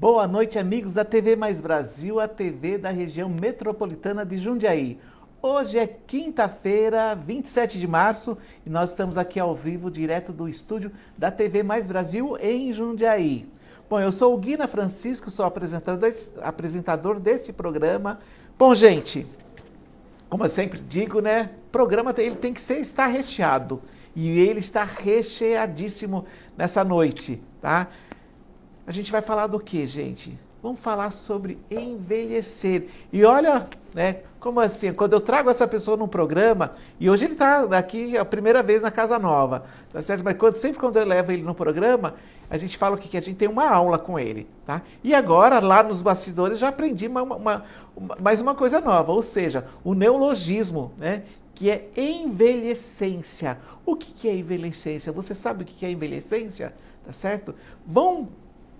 Boa noite, amigos da TV Mais Brasil, a TV da região metropolitana de Jundiaí. Hoje é quinta-feira, 27 de março, e nós estamos aqui ao vivo, direto do estúdio da TV Mais Brasil em Jundiaí. Bom, eu sou o Guina Francisco, sou apresentador deste programa. Bom, gente, como eu sempre digo, né, programa ele tem que estar recheado, e ele está recheadíssimo nessa noite, tá? A gente vai falar do que, gente? Vamos falar sobre envelhecer. E olha, né, como assim, quando eu trago essa pessoa num programa, e hoje ele está aqui a primeira vez na Casa Nova, tá certo? Mas sempre quando eu levo ele no programa, a gente fala que a gente tem uma aula com ele, tá? E agora, lá nos bastidores, já aprendi mais uma coisa nova, ou seja, o neologismo, né? Que é envelhecência. O que é envelhecência? Você sabe o que é envelhecência? Tá certo? Vamos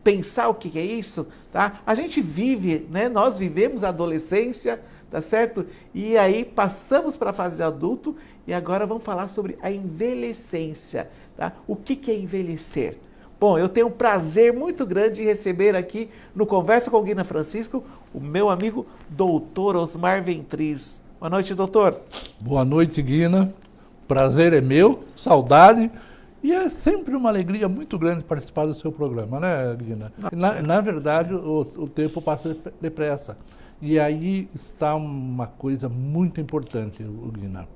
pensar o que é isso, tá? A gente vive, né? Nós vivemos a adolescência, tá certo? E aí passamos para a fase de adulto e agora vamos falar sobre a envelhecência, tá? O que é envelhecer? Bom, eu tenho um prazer muito grande de receber aqui no Conversa com o Guina Francisco o meu amigo doutor Osmar Ventris. Boa noite, doutor. Boa noite, Guina. Prazer é meu, saudade. E é sempre uma alegria muito grande participar do seu programa, né, Guina? Na verdade, o tempo passa depressa. E aí está uma coisa muito importante, Guina.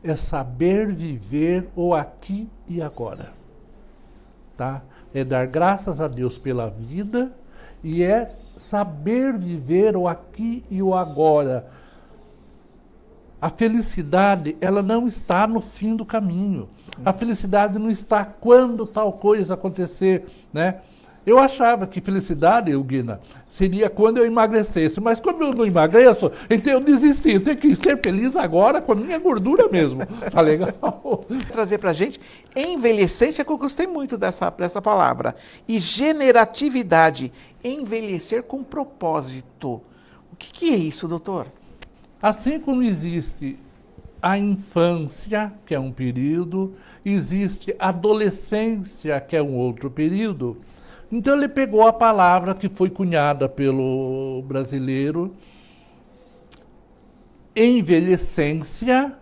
É saber viver o aqui e agora. Tá? É dar graças a Deus pela vida e é saber viver o aqui e o agora. A felicidade, ela não está no fim do caminho. A felicidade não está quando tal coisa acontecer, né? Eu achava que felicidade, Guina, seria quando eu emagrecesse. Mas como eu não emagreço, então eu desisti. Eu tenho que ser feliz agora com a minha gordura mesmo. Tá legal? Trazer pra gente envelhecência, que eu gostei muito dessa palavra. E generatividade, envelhecer com propósito. O que é isso, doutor? Assim como existe a infância, que é um período, existe a adolescência, que é um outro período. Então ele pegou a palavra que foi cunhada pelo brasileiro, envelhecência,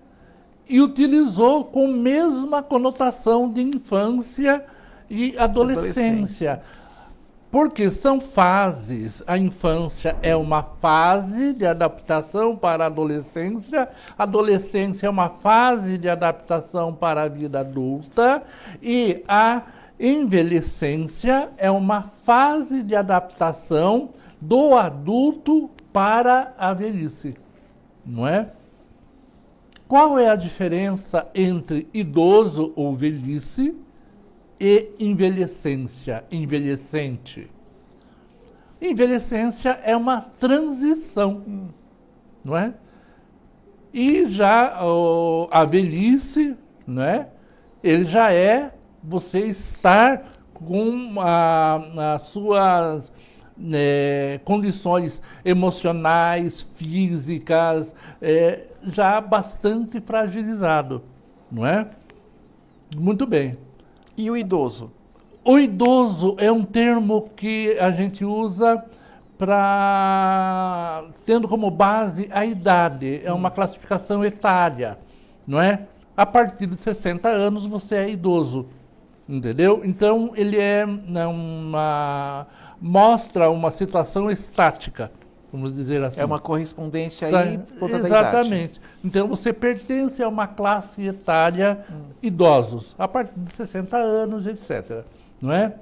e utilizou com a mesma conotação de infância e adolescência. Porque são fases. A infância é uma fase de adaptação para a adolescência é uma fase de adaptação para a vida adulta e a envelhecência é uma fase de adaptação do adulto para a velhice, não é? Qual é a diferença entre idoso ou velhice e envelhecência, envelhecente? Envelhecência é uma transição, não é? E já a velhice, não é? Ele já é você estar com as suas condições emocionais, físicas, já bastante fragilizado, não é? Muito bem. E o idoso? O idoso é um termo que a gente usa para tendo como base a idade, é uma classificação etária, não é? A partir de 60 anos você é idoso, entendeu? Então ele mostra uma situação estática, vamos dizer assim. É uma correspondência aí por conta da idade. Exatamente. Então você pertence a uma classe etária idosos, a partir de 60 anos, etc. Não é?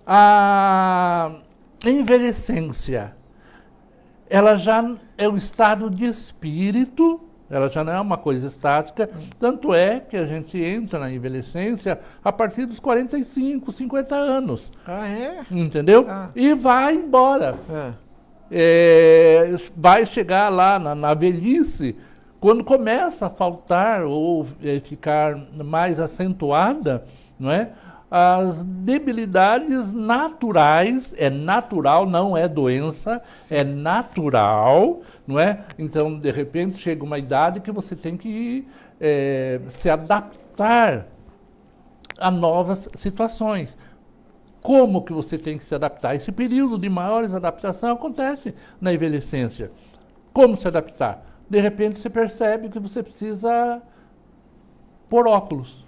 A envelhecência, ela já é um estado de espírito, ela já não é uma coisa estática, tanto é que a gente entra na envelhecência a partir dos 45, 50 anos. Ah, é? Entendeu? Ah. E vai embora. Vai chegar lá na velhice, quando começa a faltar ou ficar mais acentuada, não é? As debilidades naturais, é natural, não é doença, é natural, não é? Então, de repente, chega uma idade que você tem que se adaptar a novas situações. Como que você tem que se adaptar? Esse período de maiores adaptação acontece na envelhecência. Como se adaptar? De repente você percebe que você precisa pôr óculos.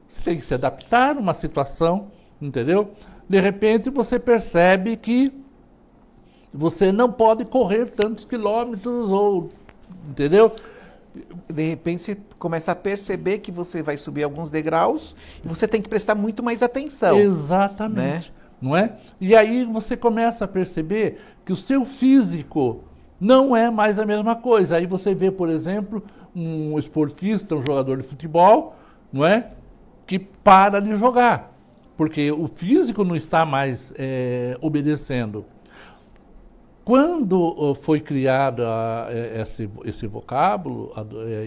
Você tem que se adaptar a uma situação, entendeu? De repente você percebe que você não pode correr tantos quilômetros, ou, entendeu? De repente você começa a perceber que você vai subir alguns degraus e você tem que prestar muito mais atenção. Exatamente, não é? E aí você começa a perceber que o seu físico não é mais a mesma coisa. Aí você vê, por exemplo, um esportista, um jogador de futebol, não é? Que para de jogar, porque o físico não está mais obedecendo. Quando foi criado esse vocábulo,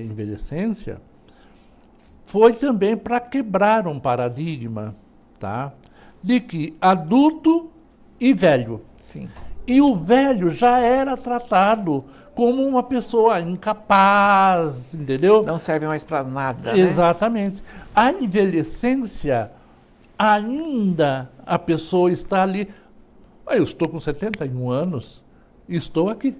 envelhecência, foi também para quebrar um paradigma, tá? De que adulto e velho. Sim. E o velho já era tratado como uma pessoa incapaz, entendeu? Não serve mais para nada, né? Exatamente. A envelhecência, ainda a pessoa está ali. Eu estou com 71 anos e estou aqui.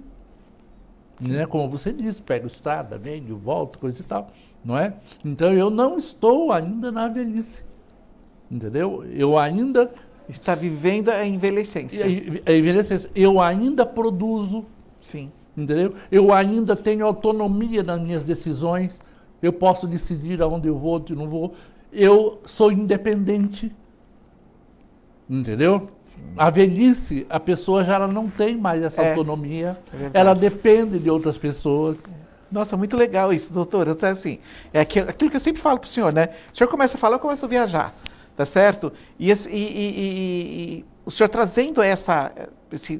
Né? Como você disse, pego estrada, venho, volto, coisa e tal. Não é? Então eu não estou ainda na velhice. Entendeu? Eu ainda... Está vivendo a envelhecência. A envelhecência. Eu ainda produzo. Sim. Entendeu? Eu ainda tenho autonomia nas minhas decisões. Eu posso decidir aonde eu vou, onde não vou. Eu sou independente. Entendeu? Sim. A velhice, a pessoa já não tem mais essa autonomia. Ela depende de outras pessoas. Nossa, muito legal isso, doutor. Então, assim, é aquilo que eu sempre falo para o senhor, né? O senhor começa a falar, eu começo a viajar. Tá certo? E o senhor trazendo esse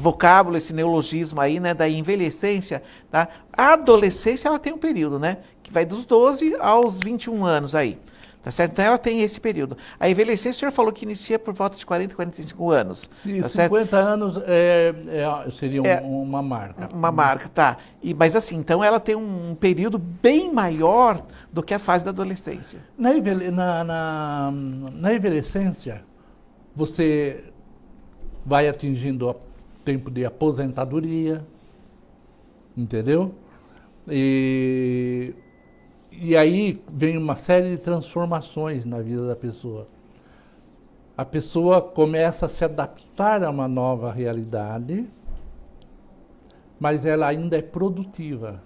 vocábulo, esse neologismo aí, né, da envelhecência, tá? A adolescência, ela tem um período, né, que vai dos 12 aos 21 anos aí, tá certo? Então ela tem esse período. A envelhecência, o senhor falou que inicia por volta de 40, 45 anos. E tá 50 certo? anos seria uma marca. Uma marca, tá. Mas assim, então ela tem um período bem maior do que a fase da adolescência. Na envelhecência, você vai atingindo o tempo de aposentadoria, entendeu? E aí vem uma série de transformações na vida da pessoa. A pessoa começa a se adaptar a uma nova realidade, mas ela ainda é produtiva.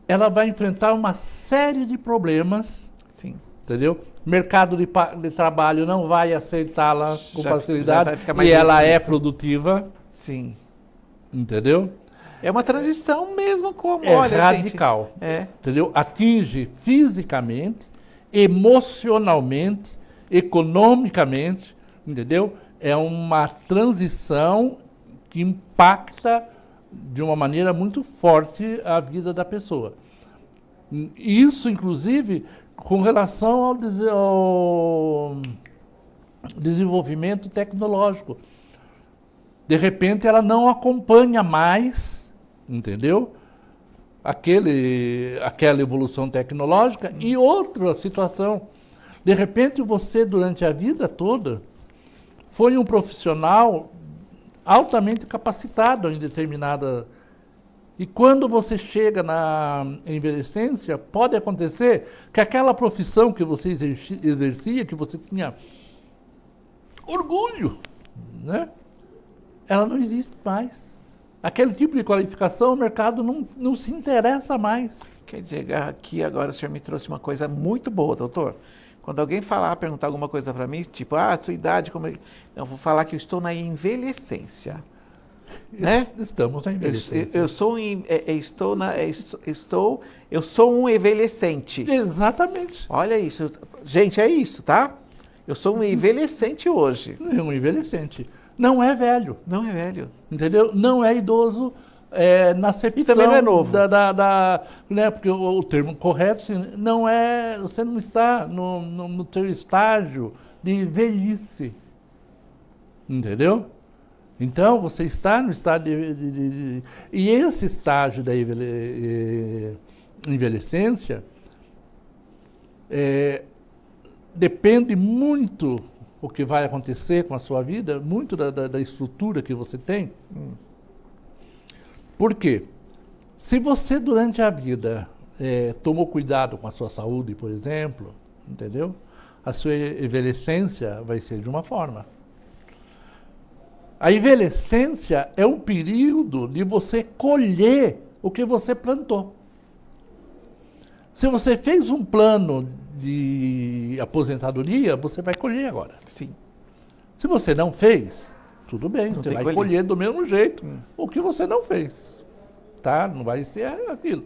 Ela vai enfrentar uma série de problemas, sim, entendeu? Mercado de trabalho não vai aceitá-la com facilidade e ela é produtiva. Sim. Entendeu? É uma transição mesmo, como, olha, radical. Gente, entendeu? Atinge fisicamente, emocionalmente, economicamente, entendeu? É uma transição que impacta de uma maneira muito forte a vida da pessoa. Isso, inclusive, com relação ao desenvolvimento tecnológico. De repente, ela não acompanha mais, entendeu? Aquela evolução tecnológica. E outra situação, de repente você, durante a vida toda, foi um profissional altamente capacitado em determinada... E quando você chega na envelhecência, pode acontecer que aquela profissão que você exercia, que você tinha orgulho, né? Ela não existe mais. Aquele tipo de qualificação, o mercado não se interessa mais. Quer dizer, aqui agora o senhor me trouxe uma coisa muito boa, doutor. Quando alguém perguntar alguma coisa para mim, tipo, a tua idade, como é? Eu vou falar que eu estou na envelhecência. Né? Estamos na envelhecência. Eu sou um envelhecente. Exatamente. Olha isso. Gente, é isso, tá? Eu sou um envelhecente hoje. Não é um envelhecente. Não é velho. Não é velho. Entendeu? Não é idoso na acepção. E também não é novo. Né, porque o termo correto assim, não é... Você não está no seu estágio de velhice. Entendeu? Então, você está no estado E esse estágio da envelhecência depende muito o que vai acontecer com a sua vida, muito da estrutura que você tem. Por quê? Se você, durante a vida, tomou cuidado com a sua saúde, por exemplo, entendeu? A sua envelhecência vai ser de uma forma. A envelhecência é um período de você colher o que você plantou. Se você fez um plano de aposentadoria, você vai colher agora. Sim. Se você não fez, tudo bem, Não você tem vai que colher do mesmo jeito o que você não fez. Tá? Não vai ser aquilo.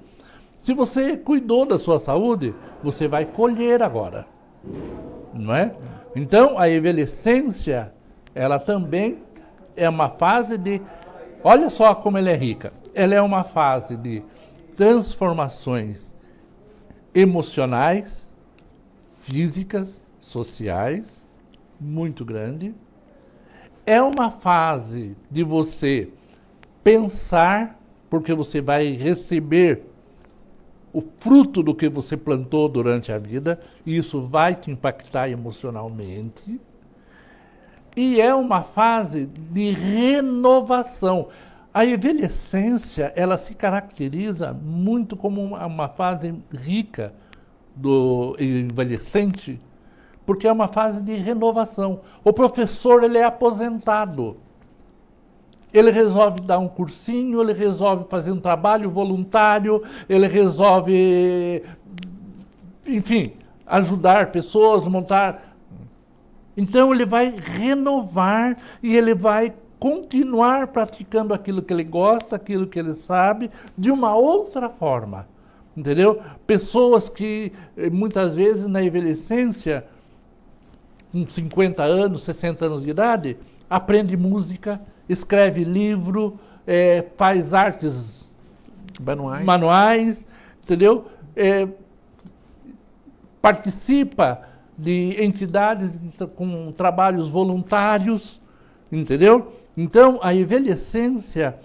Se você cuidou da sua saúde, você vai colher agora. Não é? Então, a envelhecência, ela também é uma fase de... Olha só como ela é rica. Ela é uma fase de transformações emocionais, físicas, sociais, muito grande. É uma fase de você pensar, porque você vai receber o fruto do que você plantou durante a vida, e isso vai te impactar emocionalmente. E é uma fase de renovação. A envelhecência, ela se caracteriza muito como uma fase rica do envelhecente, porque é uma fase de renovação. O professor, ele é aposentado. Ele resolve dar um cursinho, ele resolve fazer um trabalho voluntário, ele resolve, enfim, ajudar pessoas, montar. Então ele vai renovar e ele vai continuar praticando aquilo que ele gosta, aquilo que ele sabe, de uma outra forma. Entendeu? Pessoas que muitas vezes na envelhecência, com 50 anos, 60 anos de idade, aprende música, escreve livro, faz artes manuais, entendeu? Participa de entidades com trabalhos voluntários, entendeu? Então, a envelhecência,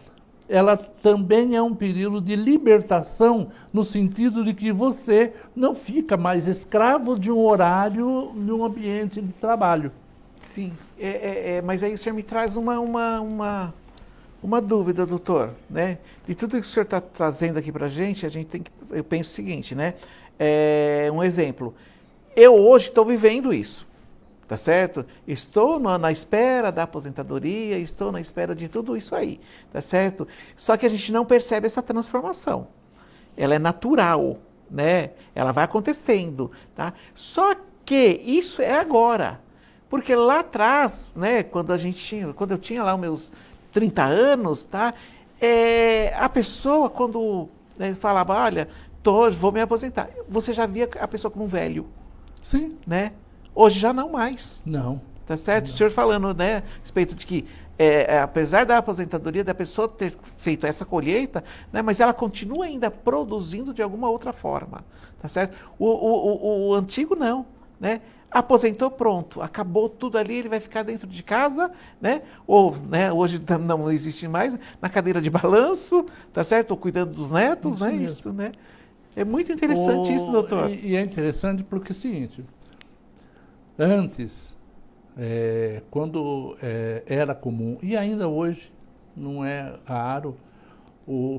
ela também é um período de libertação, no sentido de que você não fica mais escravo de um horário, de um ambiente de trabalho. Sim, mas aí o senhor me traz uma dúvida, doutor, né? De tudo que o senhor está trazendo aqui para a gente tem que, eu penso o seguinte, né? Um exemplo, eu hoje estou vivendo isso, tá certo? Estou na espera da aposentadoria, estou na espera de tudo isso aí, tá certo? Só que a gente não percebe essa transformação, ela é natural, né? Ela vai acontecendo, tá? Só que isso é agora. Porque lá atrás, né, quando eu tinha lá os meus 30 anos, tá, a pessoa quando falava, olha, vou me aposentar, você já via a pessoa como um velho. Sim. Né? Hoje já não mais. Não. Tá certo? Não. O senhor falando, né, a respeito de que, apesar da aposentadoria, da pessoa ter feito essa colheita, né, mas ela continua ainda produzindo de alguma outra forma. Tá certo? O antigo não, né? Aposentou, pronto, acabou tudo ali, ele vai ficar dentro de casa, né? Ou, né, hoje não existe mais, na cadeira de balanço, tá certo? Ou cuidando dos netos, Isso né? mesmo. Isso, né? É muito interessante isso, doutor. E é interessante porque é o seguinte, antes, quando era comum, e ainda hoje não é raro,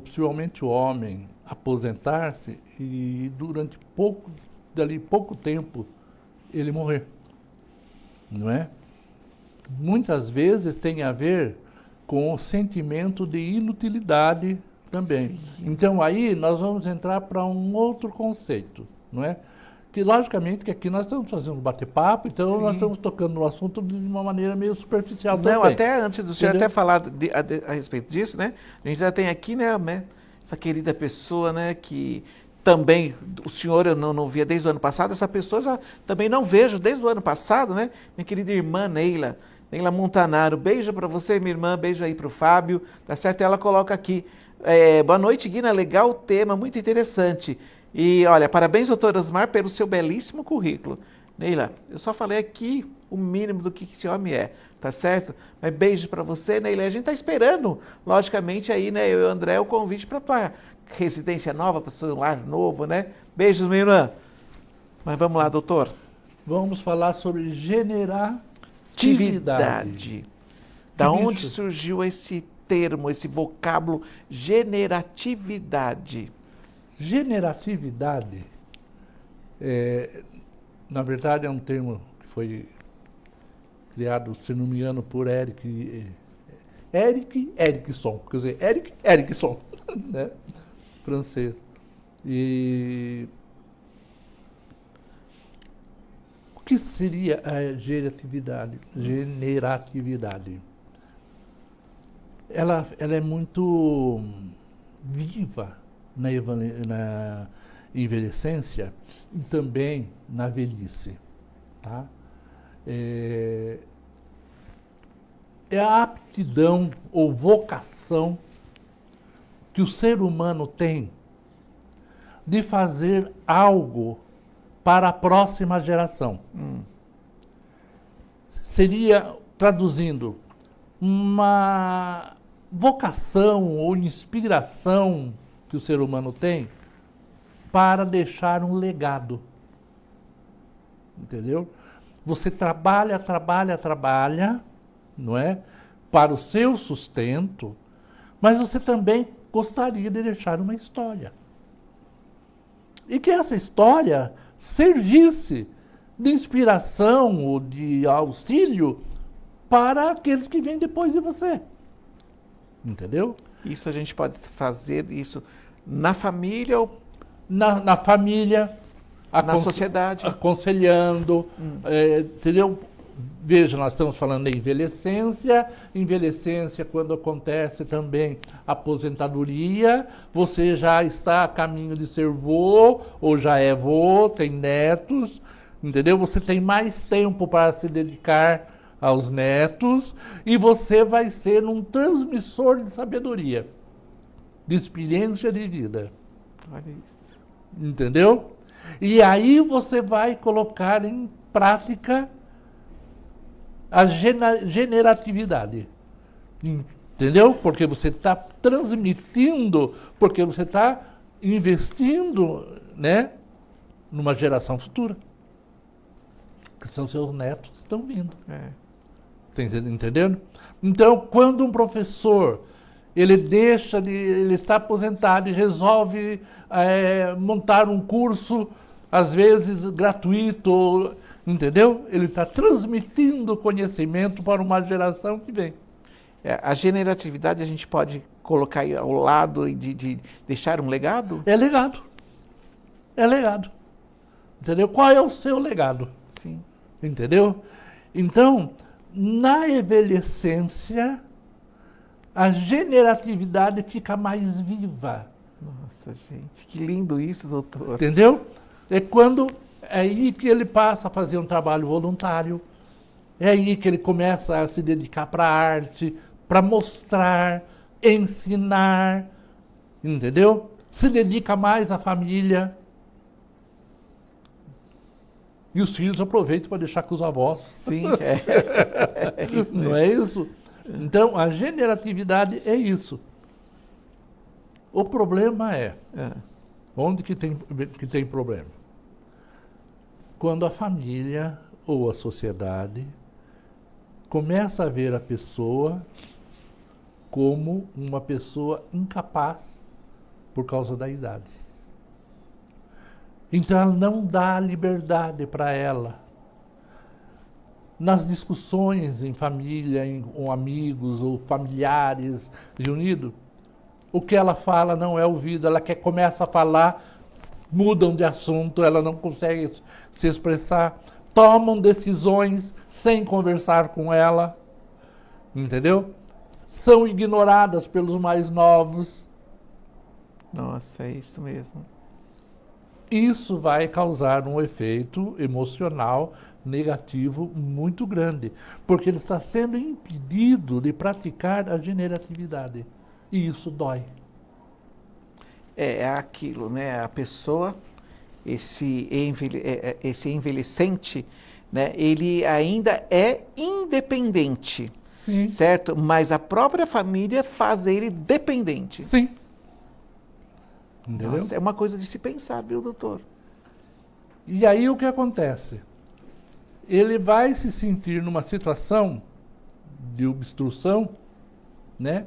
principalmente o homem aposentar-se e durante pouco tempo, ele morrer, não é? Muitas vezes tem a ver com o sentimento de inutilidade também. Sim. Então aí nós vamos entrar para um outro conceito, não é? Que logicamente que aqui nós estamos fazendo um bate-papo, então nós estamos tocando no assunto de uma maneira meio superficial também. Não, até antes do senhor até falar a respeito disso, né? A gente já tem aqui, né, essa querida pessoa, né, que também o senhor eu não via desde o ano passado, essa pessoa já também não vejo desde o ano passado, né? Minha querida irmã Neila Montanaro, beijo para você, minha irmã, beijo aí para o Fábio, tá certo? Ela coloca aqui, boa noite, Guina, legal o tema, muito interessante. E olha, parabéns, doutor Osmar, pelo seu belíssimo currículo. Neila, eu só falei aqui o mínimo do que esse homem é, tá certo? Mas beijo para você, Neila. A gente está esperando, logicamente, aí, né, eu e o André, o convite para a tua residência nova, para o seu lar novo, né? Beijos, minha irmã. Mas vamos lá, doutor. Vamos falar sobre generatividade. Atividade. Da Que onde bicho? surgiu esse termo, esse vocábulo generatividade? Generatividade, na verdade, é um termo que foi criado, se não me engano, por Eric Erikson, quer dizer, Eric Erikson, né? Francês. E o que seria a generatividade? Generatividade. Ela é muito viva na envelhecência e também na velhice, tá? É a aptidão ou vocação que o ser humano tem de fazer algo para a próxima geração. Seria, traduzindo, uma vocação ou inspiração que o ser humano tem para deixar um legado. Entendeu? Você trabalha, não é? Para o seu sustento, mas você também gostaria de deixar uma história. E que essa história servisse de inspiração ou de auxílio para aqueles que vêm depois de você. Entendeu? Isso a gente pode fazer isso na família ou Na família, na sociedade? aconselhando, entendeu? Veja, nós estamos falando de envelhecência. Envelhecência, quando acontece também aposentadoria, você já está a caminho de ser vô, ou já é vô, tem netos, entendeu? Você tem mais tempo para se dedicar aos netos e você vai ser um transmissor de sabedoria, de experiência de vida. Olha isso. Entendeu? E aí você vai colocar em prática a generatividade. Entendeu? Porque você está transmitindo, porque você está investindo, né, numa geração futura. Que são seus netos que estão vindo. Entendendo? Então, quando um professor ele está aposentado e resolve montar um curso, às vezes gratuito, entendeu? Ele está transmitindo conhecimento para uma geração que vem. A generatividade a gente pode colocar aí ao lado de deixar um legado? É legado. É legado. Entendeu? Qual é o seu legado? Sim. Entendeu? Então, na envelhecência, a generatividade fica mais viva. Nossa, gente, que lindo isso, doutor. Entendeu? É aí que ele passa a fazer um trabalho voluntário. É aí que ele começa a se dedicar para a arte, para mostrar, ensinar, entendeu? Se dedica mais à família. E os filhos aproveitam para deixar com os avós. Sim, é isso. Não é isso? Então, a generatividade é isso. O problema é, onde que tem problema? Quando a família ou a sociedade começa a ver a pessoa como uma pessoa incapaz por causa da idade. Então ela não dá liberdade para ela. Nas discussões em família, com amigos ou familiares reunidos, o que ela fala não é ouvido, começa a falar, mudam de assunto, ela não consegue se expressar, tomam decisões sem conversar com ela, entendeu? São ignoradas pelos mais novos. Nossa, é isso mesmo. Isso vai causar um efeito emocional negativo muito grande, porque ele está sendo impedido de praticar a generatividade. E isso dói. É aquilo, né? A pessoa, esse envelhecente, né? Ele ainda é independente. Sim. Certo? Mas a própria família faz ele dependente. Sim. Entendeu? Nossa, é uma coisa de se pensar, viu, doutor? E aí o que acontece? ele vai se sentir numa situação de obstrução, né,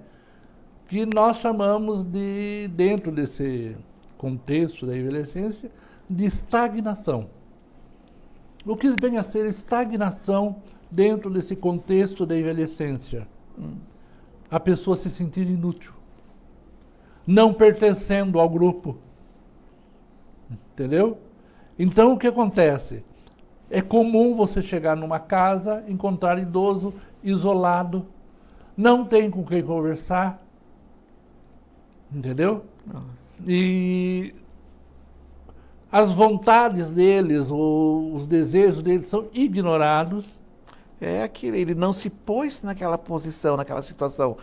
que nós chamamos de, dentro desse contexto da envelhecência, de estagnação. O que vem a ser estagnação dentro desse contexto da envelhecência? A pessoa se sentir inútil, não pertencendo ao grupo. Entendeu? Então, o que acontece? É comum você chegar numa casa, encontrar idoso isolado, não tem com quem conversar, entendeu? Nossa. E as vontades deles, ou os desejos deles são ignorados. É aquilo, ele não se pôs naquela posição, naquela situação.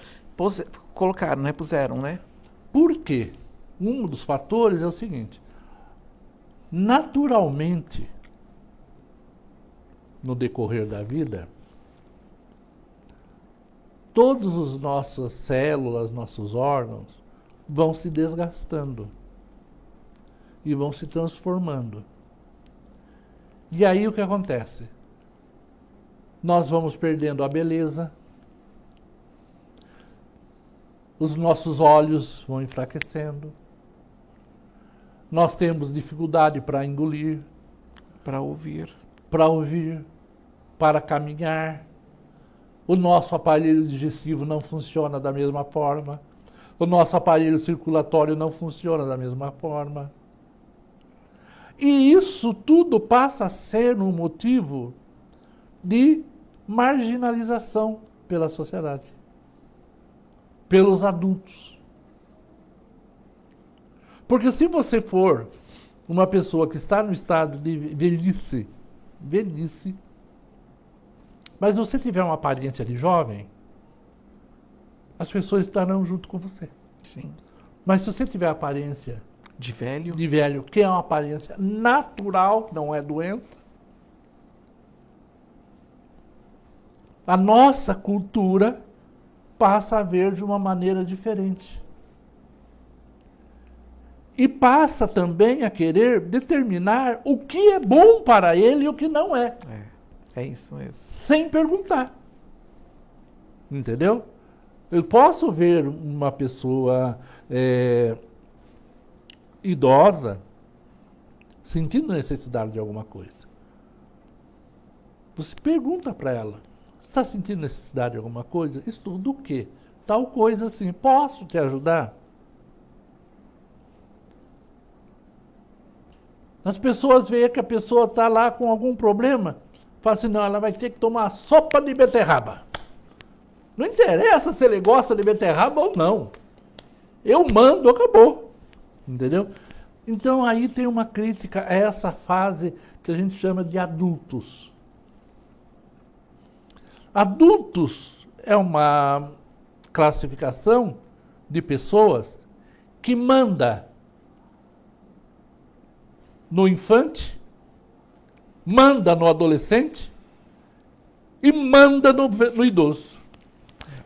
Colocaram, né? Puseram, né? Por quê? Um dos fatores é o seguinte: naturalmente, no decorrer da vida, todas as nossas células, nossos órgãos, vão se desgastando e vão se transformando. E aí o que acontece? Nós vamos perdendo a beleza, os nossos olhos vão enfraquecendo, nós temos dificuldade para engolir, Para ouvir. para caminhar, o nosso aparelho digestivo não funciona da mesma forma, o nosso aparelho circulatório não funciona da mesma forma. E isso tudo passa a ser um motivo de marginalização pela sociedade, pelos adultos. Porque se você for uma pessoa que está no estado de velhice, mas você tiver uma aparência de jovem, as pessoas estarão junto com você. Sim. Mas se você tiver aparência De velho. de velho, que é uma aparência natural, não é doença, a nossa cultura passa a ver de uma maneira diferente. E passa também a querer determinar o que é bom para ele e o que não é. É isso mesmo. Sem perguntar. Entendeu? Eu posso ver uma pessoa idosa sentindo necessidade de alguma coisa. Você pergunta para ela: está sentindo necessidade de alguma coisa? Estuda o quê? Tal coisa assim. Posso te ajudar? As pessoas veem que a pessoa está lá com algum problema, falam assim: não, ela vai ter que tomar sopa de beterraba. Não interessa se ele gosta de beterraba ou não. Eu mando, acabou. Entendeu? Então aí tem uma crítica a essa fase que a gente chama de adultos. Adultos é uma classificação de pessoas que manda no infante, manda no adolescente e manda no idoso.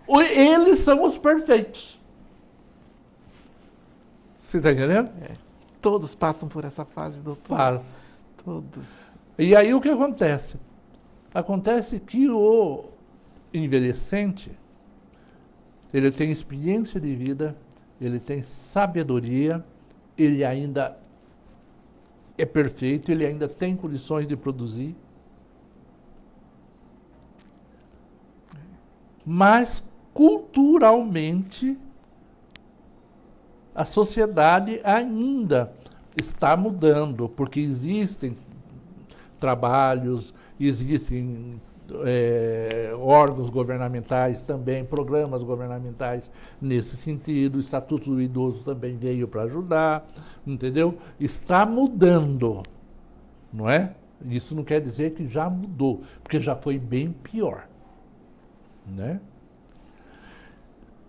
Eles são os perfeitos. Você está entendendo? Todos passam por essa fase, doutor. Faz. Todos. E aí o que acontece? Acontece que o envelhecente, ele tem experiência de vida, ele tem sabedoria, ele ainda é perfeito, ele ainda tem condições de produzir. Mas, culturalmente, a sociedade ainda está mudando, porque existem trabalhos, existem órgãos governamentais também, programas governamentais nesse sentido, o Estatuto do Idoso também veio para ajudar, entendeu? Está mudando, não é? Isso não quer dizer que já mudou, porque já foi bem pior, né?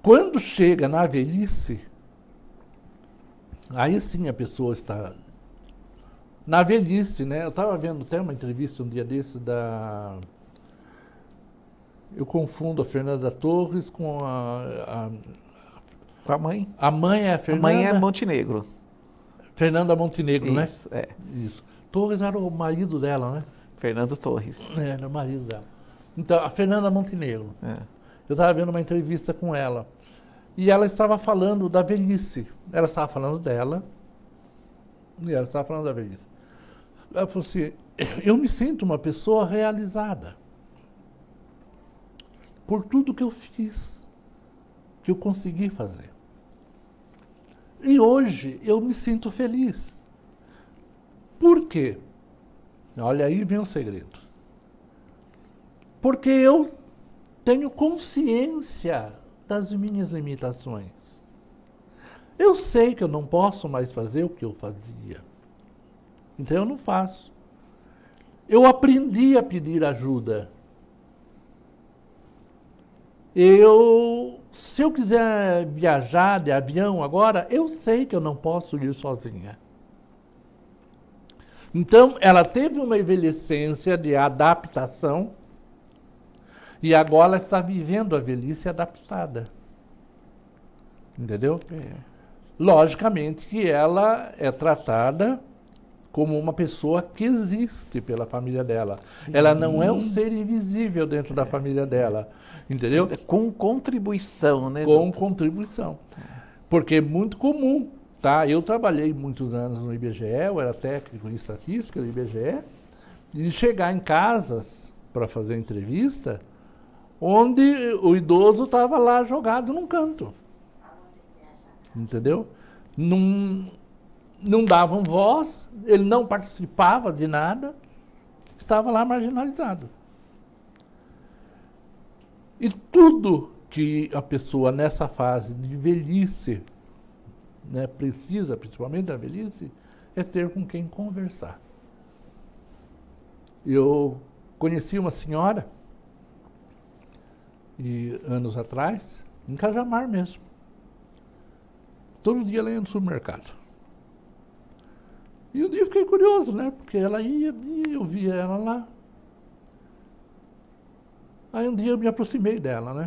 Quando chega na velhice, aí sim a pessoa está na velhice, né? Eu estava vendo até uma entrevista um dia desse da... Eu confundo a Fernanda Torres com Com a mãe? a mãe é a A Fernanda... mãe é Montenegro. Fernanda Montenegro, Isso, né? é. Isso. Torres era o marido dela, né? Fernando Torres. Era o marido dela. Então, a Fernanda Montenegro. É. Eu estava vendo uma entrevista com ela. E ela estava falando da velhice. Ela estava falando dela. E ela estava falando da velhice. Ela falou assim, eu me sinto uma pessoa realizada. Por tudo que eu fiz. Que eu consegui fazer. E hoje eu me sinto feliz. Por quê? Olha, aí vem o segredo. Porque eu tenho consciência das minhas limitações. Eu sei que eu não posso mais fazer o que eu fazia. Então eu não faço. Eu aprendi a pedir ajuda. Se eu quiser viajar de avião agora, eu sei que eu não posso ir sozinha. Então, ela teve uma envelhecência de adaptação e agora está vivendo a velhice adaptada. Entendeu? É. Logicamente que ela é tratada como uma pessoa que existe pela família dela. Sim. Ela não é um ser invisível dentro da família dela. Entendeu? Com contribuição, né? Com doutor? contribuição. Porque é muito comum, tá? Eu trabalhei muitos anos no IBGE, eu era técnico em estatística do IBGE, e chegar em casas para fazer entrevista, onde o idoso estava lá jogado num canto. Entendeu? Não davam voz, ele não participava de nada, estava lá marginalizado. E tudo que a pessoa nessa fase de velhice, né, precisa, principalmente da velhice, é ter com quem conversar. Eu conheci uma senhora, anos atrás, em Cajamar mesmo. Todo dia ela ia no supermercado. E um dia eu fiquei curioso, né? Porque ela ia e eu via ela lá. Aí um dia eu me aproximei dela, né?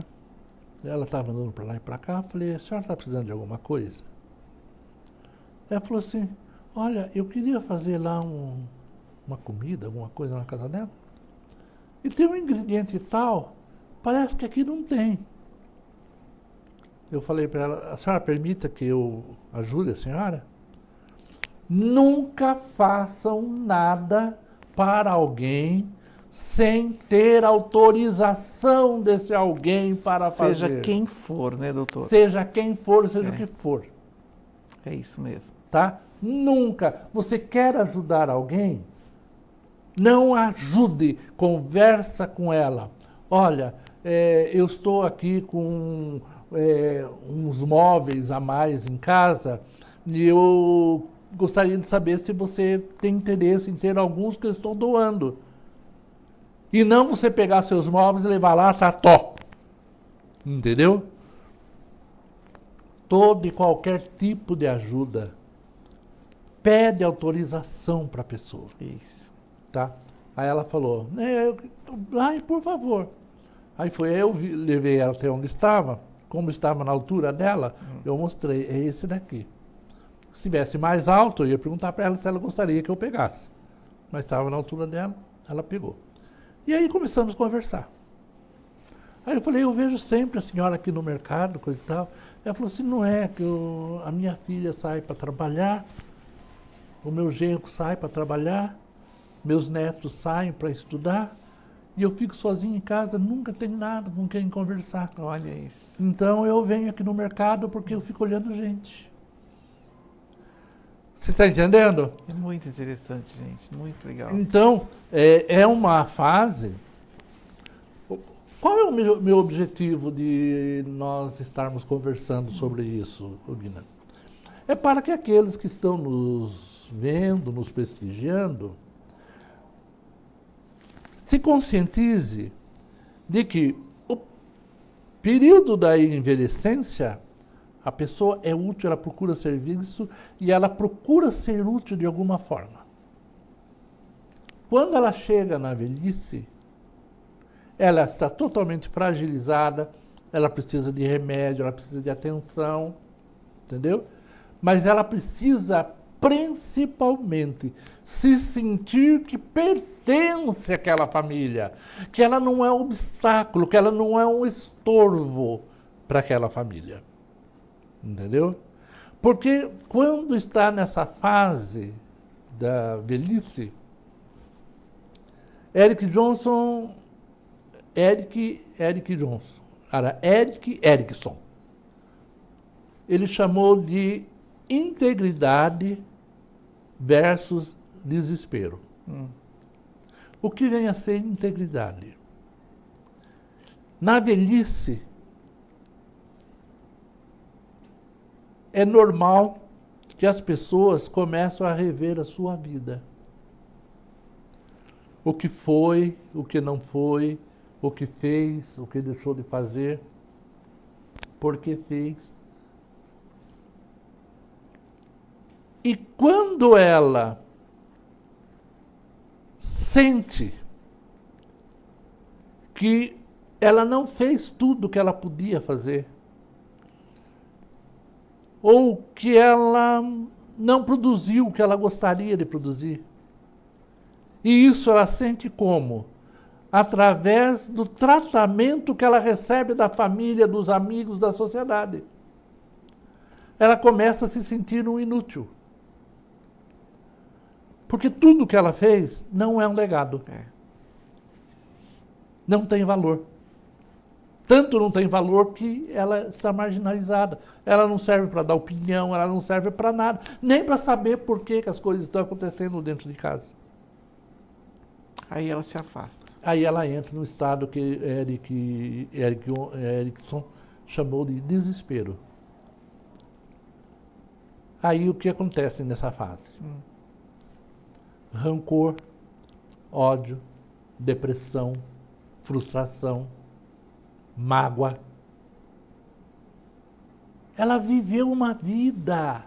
Ela estava andando para lá e para cá. Falei, a senhora está precisando de alguma coisa? Ela falou assim, olha, eu queria fazer lá uma comida, alguma coisa na casa dela. E tem um ingrediente tal, parece que aqui não tem. Eu falei para ela, a senhora permita que eu ajude a senhora? Nunca façam nada para alguém sem ter autorização desse alguém para fazer. Seja quem for, né, doutor? Seja quem for, seja o que for. É isso mesmo. Tá? Nunca. Você quer ajudar alguém? Não ajude. Conversa com ela. Olha, eu estou aqui com uns móveis a mais em casa e eu gostaria de saber se você tem interesse em ter alguns que eu estou doando. E não você pegar seus móveis e levar lá, tá, tó. Entendeu? Todo e qualquer tipo de ajuda pede autorização para a pessoa. Isso. Tá? Aí ela falou, ai, por favor. Aí levei ela até onde estava, como estava na altura dela, eu mostrei, é esse daqui. Se estivesse mais alto, eu ia perguntar para ela se ela gostaria que eu pegasse. Mas estava na altura dela, ela pegou. E aí começamos a conversar. Aí eu falei, eu vejo sempre a senhora aqui no mercado, coisa e tal. Ela falou assim, não é que a minha filha sai para trabalhar, o meu genro sai para trabalhar, meus netos saem para estudar, e eu fico sozinho em casa, nunca tenho nada com quem conversar. Olha isso. Então eu venho aqui no mercado porque eu fico olhando gente. Você está entendendo? É muito interessante, gente. Muito legal. Então, é uma fase... Qual é o meu objetivo de nós estarmos conversando sobre isso, Guina? É para que aqueles que estão nos vendo, nos prestigiando, se conscientize de que o período da envelhecência, a pessoa é útil, ela procura serviço e ela procura ser útil de alguma forma. Quando ela chega na velhice, ela está totalmente fragilizada, ela precisa de remédio, ela precisa de atenção, entendeu? Mas ela precisa principalmente, se sentir que pertence àquela família, que ela não é um obstáculo, que ela não é um estorvo para aquela família. Entendeu? Porque quando está nessa fase da velhice, Eric Johnson, era Eric Erickson, ele chamou de integridade versus desespero. O que vem a ser integridade? Na velhice, é normal que as pessoas começam a rever a sua vida. O que foi, o que não foi, o que fez, o que deixou de fazer, por que fez. E quando ela sente que ela não fez tudo o que ela podia fazer, ou que ela não produziu o que ela gostaria de produzir, e isso ela sente como? Através do tratamento que ela recebe da família, dos amigos, da sociedade. Ela começa a se sentir um inútil. Porque tudo que ela fez não é um legado. Não tem valor. Tanto não tem valor que ela está marginalizada. Ela não serve para dar opinião, ela não serve para nada. Nem para saber por que as coisas estão acontecendo dentro de casa. Aí ela se afasta. Aí ela entra no estado que Erickson chamou de desespero. Aí o que acontece nessa fase? Rancor, ódio, depressão, frustração, mágoa. Ela viveu uma vida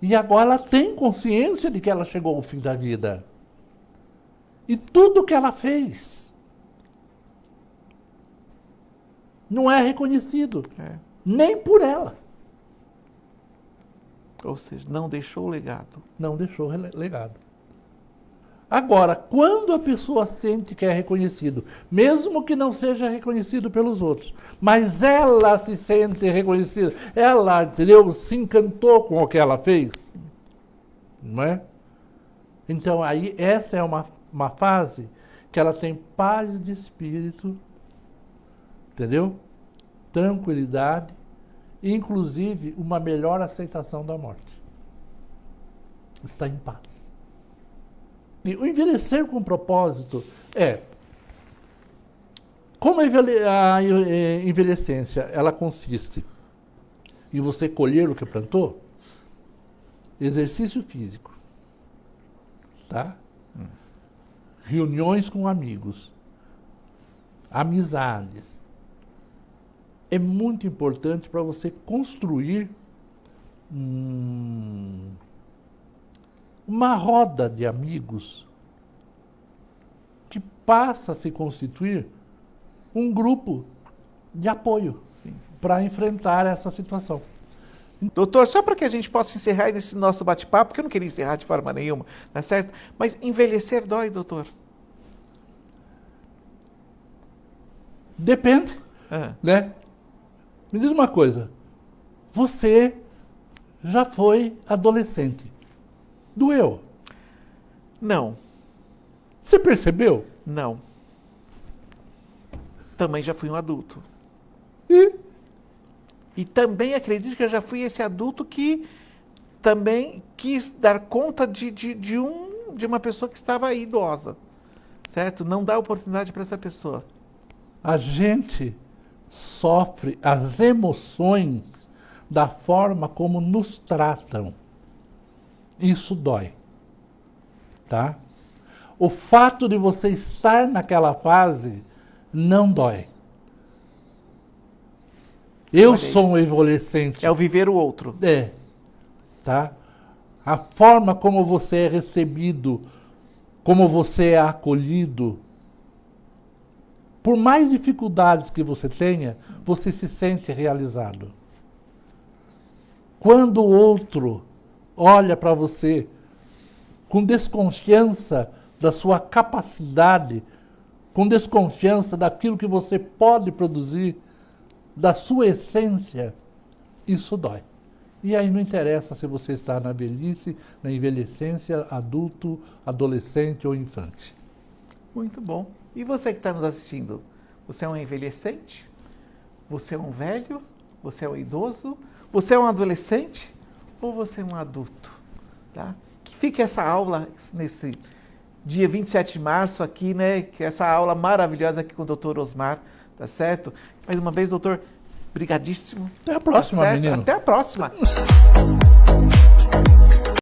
e agora ela tem consciência de que ela chegou ao fim da vida. E tudo que ela fez não é reconhecido, nem por ela. Ou seja, não deixou legado. Não deixou legado. Agora, quando a pessoa sente que é reconhecido, mesmo que não seja reconhecido pelos outros, mas ela se sente reconhecida, ela, entendeu, se encantou com o que ela fez, não é? Então, aí, essa é uma fase que ela tem paz de espírito, entendeu? Tranquilidade, inclusive uma melhor aceitação da morte. Está em paz. E o envelhecer com propósito é... Como a envelhecência, ela consiste em você colher o que plantou, exercício físico, tá? Reuniões com amigos, amizades. É muito importante para você construir uma roda de amigos que passa a se constituir um grupo de apoio para enfrentar essa situação. Doutor, só para que a gente possa encerrar nesse nosso bate-papo, porque eu não queria encerrar de forma nenhuma, tá certo? Mas envelhecer dói, doutor? Depende, né? Me diz uma coisa, você já foi adolescente, doeu? Não. Você percebeu? Não. Também já fui um adulto. E também acredito que eu já fui esse adulto que também quis dar conta de uma pessoa que estava aí idosa, certo? Não dá oportunidade para essa pessoa. A gente sofre as emoções da forma como nos tratam. Isso dói, tá? O fato de você estar naquela fase não dói. Eu sou um adolescente. É o viver o outro. É, tá? A forma como você é recebido, como você é acolhido, por mais dificuldades que você tenha, você se sente realizado. Quando o outro olha para você com desconfiança da sua capacidade, com desconfiança daquilo que você pode produzir, da sua essência, isso dói. E aí não interessa se você está na velhice, na envelhecência, adulto, adolescente ou infante. Muito bom. E você que está nos assistindo, você é um envelhecente? Você é um velho? Você é um idoso? Você é um adolescente? Ou você é um adulto? Tá? Que fique essa aula nesse dia 27 de março aqui, né? Que é essa aula maravilhosa aqui com o Dr. Osmar, tá certo? Mais uma vez, doutor, brigadíssimo. Até a próxima, tá menino. Até a próxima.